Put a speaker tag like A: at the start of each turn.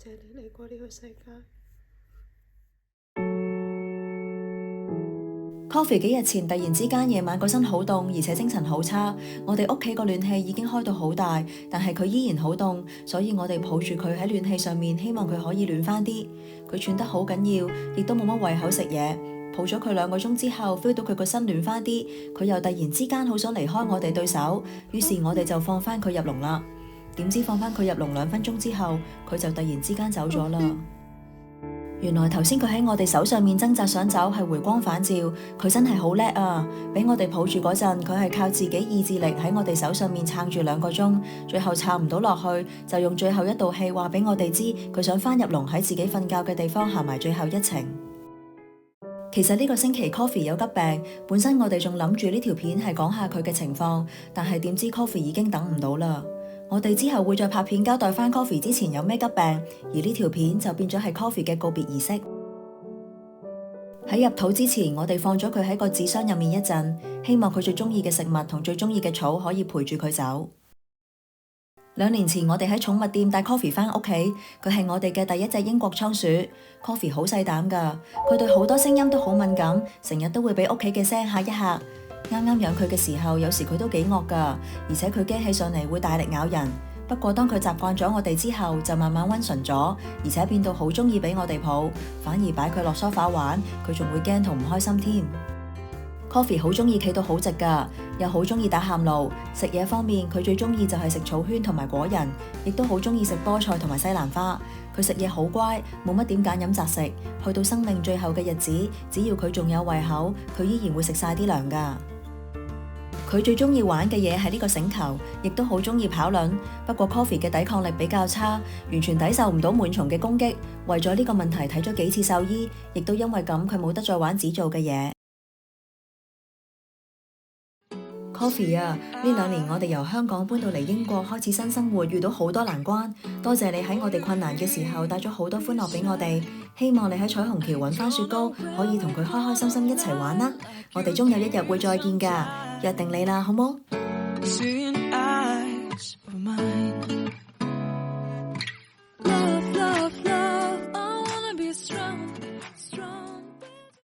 A: 謝你嚟過呢個世界。
B: Coffee 幾日前突然之間夜晚個身好凍，而且精神好差。我哋屋企個暖氣已經開到好大，但係佢依然好凍，所以我哋抱住佢喺暖氣上面，希望佢可以暖翻啲。佢喘得好緊要，亦都冇乜胃口食嘢。抱咗佢2個鐘之後，feel 到佢個身暖翻啲，佢又突然之間好想離開我哋對手，於是我哋就放翻佢入籠啦。點知放翻佢入籠2分鐘之後，佢就突然之間走咗啦。原來頭先佢喺我哋手上面掙扎想走係回光返照，佢真係好叻啊！俾我哋抱住嗰陣，佢係靠自己意志力喺我哋手上面撐住2個鐘，最後撐唔到落去，就用最後一道氣話俾我哋知，佢想翻入籠喺自己瞓覺嘅地方行埋最後一程。其實呢個星期 Coffee 有急病，本身我哋仲諗住呢條片係講下佢嘅情況，但係點知 Coffee 已經等唔到啦。我哋之後會再拍片交代翻 Coffee 之前有咩急病，而呢條片就變咗係 Coffee 嘅告別儀式。喺入土之前，我哋放咗佢喺個紙箱入面一陣，希望佢最中意嘅食物同最中意嘅草可以陪住佢走。2年前我哋喺寵物店帶 Coffee 翻屋企，佢係我哋嘅第一隻英國倉鼠。Coffee 好細膽噶，佢對好多聲音都好敏感，成日都會俾屋企嘅聲嚇一嚇。啱啱養佢嘅時候，有時佢都幾惡噶，而且佢驚起上嚟會大力咬人。不過當佢習慣咗我哋之後，就慢慢溫順咗，而且變到好中意俾我哋抱，反而擺佢落梳化玩，佢仲會驚同唔開心添。Coffee 好中意企到好直噶，又好中意打喊路。食嘢方面，佢最中意就係食草圈同埋果仁，亦都好中意食菠菜同埋西蘭花。佢食嘢好乖，冇乜點揀飲擇食。去到生命最後嘅日子，只要佢仲有胃口，佢依然會食晒啲糧噶。佢最中意玩嘅嘢係呢個繩球，亦都好中意跑輪。不過 Coffee 嘅抵抗力比較差，完全抵受唔到蚊蟲嘅攻擊。為咗呢個問題睇咗幾次獸醫，亦都因為咁佢冇得再玩紙做嘅嘢。Coffee 啊，呢2年我哋由香港搬到嚟英國開始新生活，遇到好多難關。多謝你喺我哋困難嘅時候帶咗好多歡樂俾我哋。希望你喺彩虹橋揾翻雪糕，可以同佢開開心心一齊玩啦。我哋終有一日會再見㗎，約定你啦，好冇？